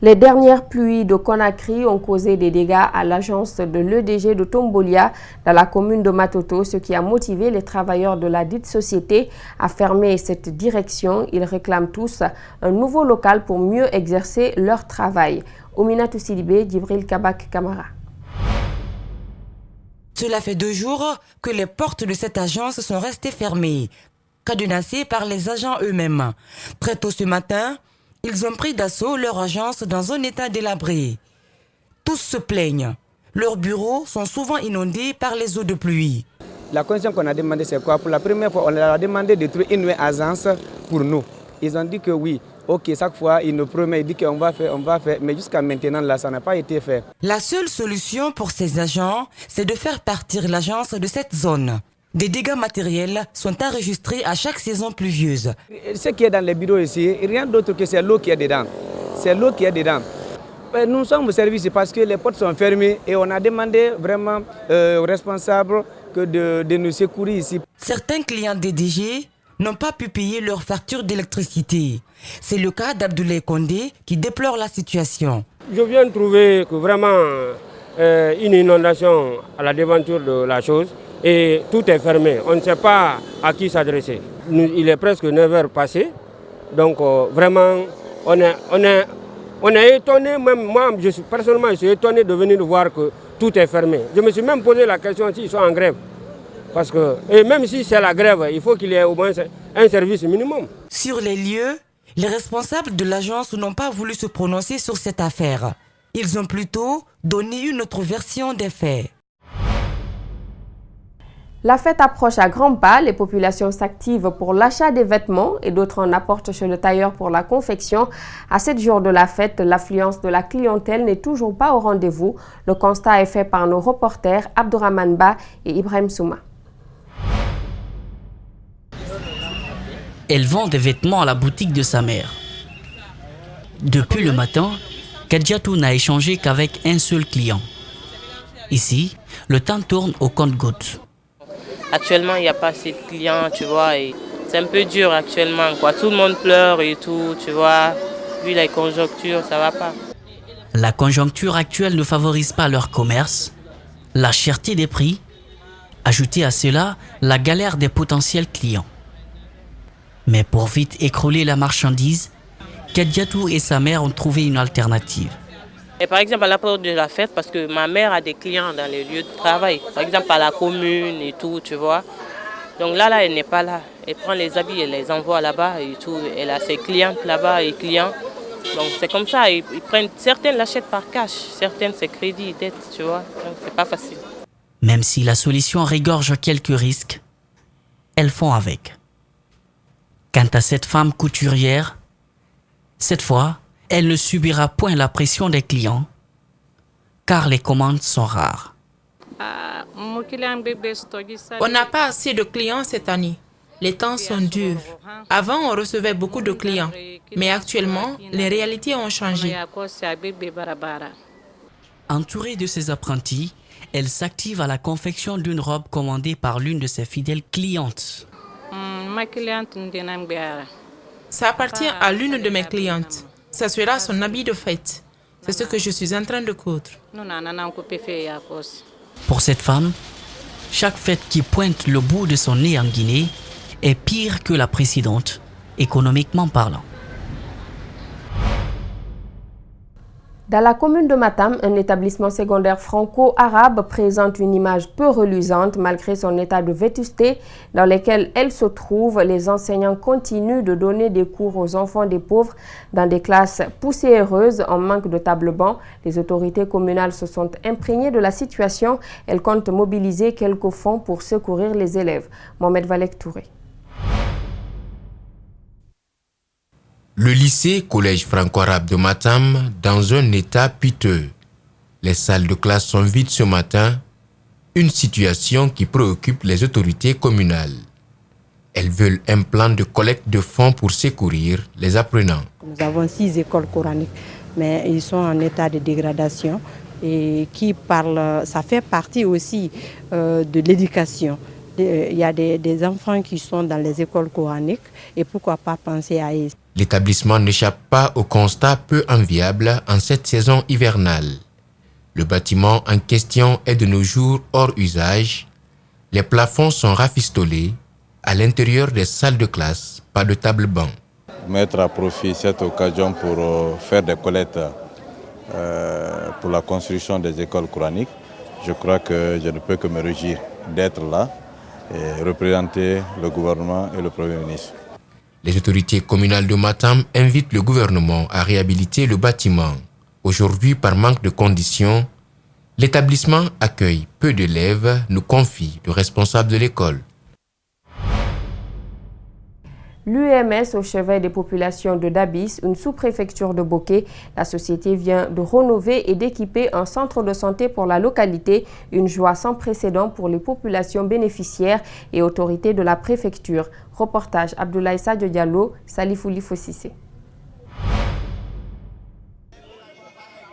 Les dernières pluies de Conakry ont causé des dégâts à l'agence de l'EDG de Tombolia dans la commune de Matoto, ce qui a motivé les travailleurs de la dite société à fermer cette direction. Ils réclament tous un nouveau local pour mieux exercer leur travail. Ouminatou Sidibé, Djibril Kabak Kamara. Cela fait 2 jours que les portes de cette agence sont restées fermées, cadenassées par les agents eux-mêmes. Très tôt ce matin, ils ont pris d'assaut leur agence dans un état délabré. Tous se plaignent. Leurs bureaux sont souvent inondés par les eaux de pluie. La condition qu'on a demandé, c'est quoi? Pour la première fois, on leur a demandé de trouver une nouvelle agence pour nous. Ils ont dit que oui. Ok, chaque fois, ils nous promettent, ils disent qu'on va faire, mais jusqu'à maintenant, là, ça n'a pas été fait. La seule solution pour ces agents, c'est de faire partir l'agence de cette zone. Des dégâts matériels sont enregistrés à chaque saison pluvieuse. Ce qui est dans les bureaux ici, rien d'autre que c'est l'eau qui est dedans. C'est l'eau qui est dedans. Nous sommes au service parce que les portes sont fermées et on a demandé vraiment aux responsables de nous secourir ici. Certains clients DDG n'ont pas pu payer leur facture d'électricité. C'est le cas d'Abdoulaye Kondé qui déplore la situation. Je viens de trouver que vraiment une inondation à la devanture de la chose et tout est fermé. On ne sait pas à qui s'adresser. Il est presque 9 heures passées, donc vraiment on est étonné, même moi personnellement je suis étonné de venir voir que tout est fermé. Je me suis même posé la question s'ils sont en grève. Parce que, et même si c'est la grève, il faut qu'il y ait au moins un service minimum. Sur les lieux, les responsables de l'agence n'ont pas voulu se prononcer sur cette affaire. Ils ont plutôt donné une autre version des faits. La fête approche à grands pas, les populations s'activent pour l'achat des vêtements et d'autres en apportent chez le tailleur pour la confection. À 7 jours de la fête, l'affluence de la clientèle n'est toujours pas au rendez-vous. Le constat est fait par nos reporters Abdourahmane Ba et Ibrahim Souma. Elle vend des vêtements à la boutique de sa mère. Depuis le matin, Kadjatou n'a échangé qu'avec un seul client. Ici, le temps tourne au compte-gouttes. Actuellement, il n'y a pas assez de clients, tu vois, et c'est un peu dur actuellement, quoi. Tout le monde pleure et tout, tu vois. Vu les conjonctures, ça va pas. La conjoncture actuelle ne favorise pas leur commerce, la cherté des prix, ajoutez à cela la galère des potentiels clients. Mais pour vite écrouler la marchandise, Kadjatou et sa mère ont trouvé une alternative. Et par exemple, à la période de la fête, parce que ma mère a des clients dans les lieux de travail, par exemple à la commune et tout, tu vois. Donc là, elle n'est pas là. Elle prend les habits, elle les envoie là-bas et tout. Elle a ses clientes là-bas et clients. Donc c'est comme ça, ils prennent, certaines l'achètent par cash, certaines c'est crédit, dette, tu vois. Donc c'est pas facile. Même si la solution régorge quelques risques, elles font avec. Quant à cette femme couturière, cette fois, elle ne subira point la pression des clients, car les commandes sont rares. On n'a pas assez de clients cette année. Les temps sont durs. Avant, on recevait beaucoup de clients, mais actuellement, les réalités ont changé. Entourée de ses apprentis, elle s'active à la confection d'une robe commandée par l'une de ses fidèles clientes. Ça appartient à l'une de mes clientes. Ça sera son habit de fête. C'est ce que je suis en train de coudre. Pour cette femme, chaque fête qui pointe le bout de son nez en Guinée est pire que la précédente, économiquement parlant. Dans la commune de Matam, un établissement secondaire franco-arabe présente une image peu reluisante malgré son état de vétusté dans lequel elle se trouve. Les enseignants continuent de donner des cours aux enfants des pauvres dans des classes poussiéreuses en manque de table-banc. Les autorités communales se sont imprégnées de la situation. Elles comptent mobiliser quelques fonds pour secourir les élèves. Mohamed Valek Touré. Le lycée-collège franco-arabe de Matam dans un état piteux. Les salles de classe sont vides ce matin, une situation qui préoccupe les autorités communales. Elles veulent un plan de collecte de fonds pour secourir les apprenants. Nous avons 6 écoles coraniques, mais ils sont en état de dégradation et ça fait partie aussi de l'éducation. Il y a des enfants qui sont dans les écoles coraniques et pourquoi pas penser à eux. L'établissement n'échappe pas au constat peu enviable en cette saison hivernale. Le bâtiment en question est de nos jours hors usage. Les plafonds sont rafistolés. À l'intérieur des salles de classe, pas de table-banc. Mettre à profit cette occasion pour faire des collectes pour la construction des écoles coraniques. Je crois que je ne peux que me réjouir d'être là et représenter le gouvernement et le Premier ministre. Les autorités communales de Matam invitent le gouvernement à réhabiliter le bâtiment. Aujourd'hui, par manque de conditions, l'établissement accueille peu d'élèves, nous confie le responsable de l'école. L'UMS au chevet des populations de Dabis, une sous-préfecture de Boké. La société vient de rénover et d'équiper un centre de santé pour la localité, une joie sans précédent pour les populations bénéficiaires et autorités de la préfecture. Reportage Abdoulaye Sadio Diallo, Salifouli Fossissé.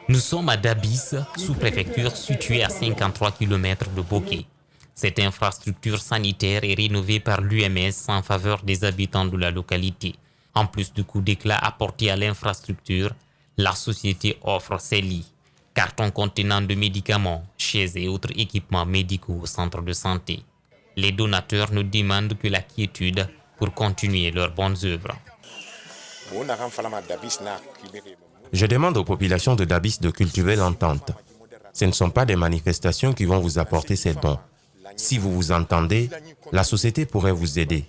Nous sommes à Dabis, sous-préfecture située à 53 km de Boké. Cette infrastructure sanitaire est rénovée par l'UMS en faveur des habitants de la localité. En plus du coup d'éclat apporté à l'infrastructure, la société offre ses lits, cartons contenant de médicaments, chaises et autres équipements médicaux au centre de santé. Les donateurs ne demandent que la quiétude pour continuer leurs bonnes œuvres. Je demande aux populations de Dabis de cultiver l'entente. Ce ne sont pas des manifestations qui vont vous apporter ces dons. Si vous vous entendez, la société pourrait vous aider.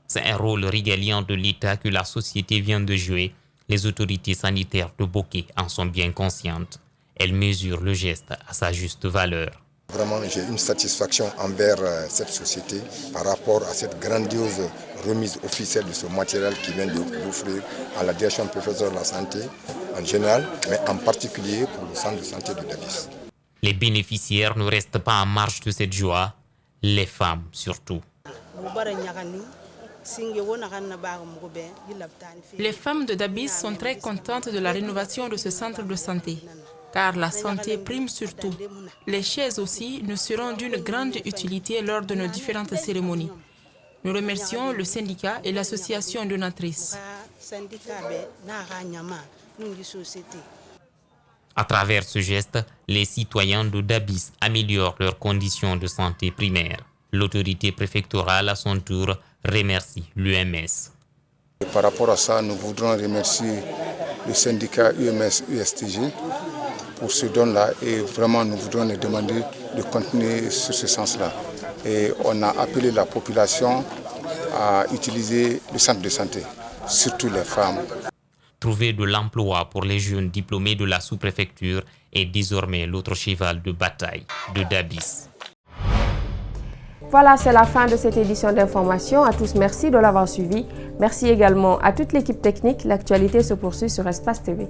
C'est un rôle régalien de l'État que la société vient de jouer. Les autorités sanitaires de Boké en sont bien conscientes. Elles mesurent le geste à sa juste valeur. Vraiment, j'ai une satisfaction envers cette société par rapport à cette grandiose remise officielle de ce matériel qui vient d'offrir à la direction préfectorale de la santé en général, mais en particulier pour le centre de santé de Dabis. Les bénéficiaires ne restent pas en marge de cette joie, les femmes surtout. Les femmes de Dabis sont très contentes de la rénovation de ce centre de santé, car la santé prime surtout. Les chaises aussi nous seront d'une grande utilité lors de nos différentes cérémonies. Nous remercions le syndicat et l'association donatrice. À travers ce geste, les citoyens de Dabis améliorent leurs conditions de santé primaire. L'autorité préfectorale, à son tour, remercie l'UMS. Par rapport à ça, nous voudrons remercier le syndicat UMS-USTG pour ce don-là et vraiment nous voudrons les demander de continuer sur ce sens-là. Et on a appelé la population à utiliser le centre de santé, surtout les femmes. Trouver de l'emploi pour les jeunes diplômés de la sous-préfecture est désormais l'autre cheval de bataille de Dabis. Voilà, c'est la fin de cette édition d'information. À tous, merci de l'avoir suivi. Merci également à toute l'équipe technique. L'actualité se poursuit sur Espace TV.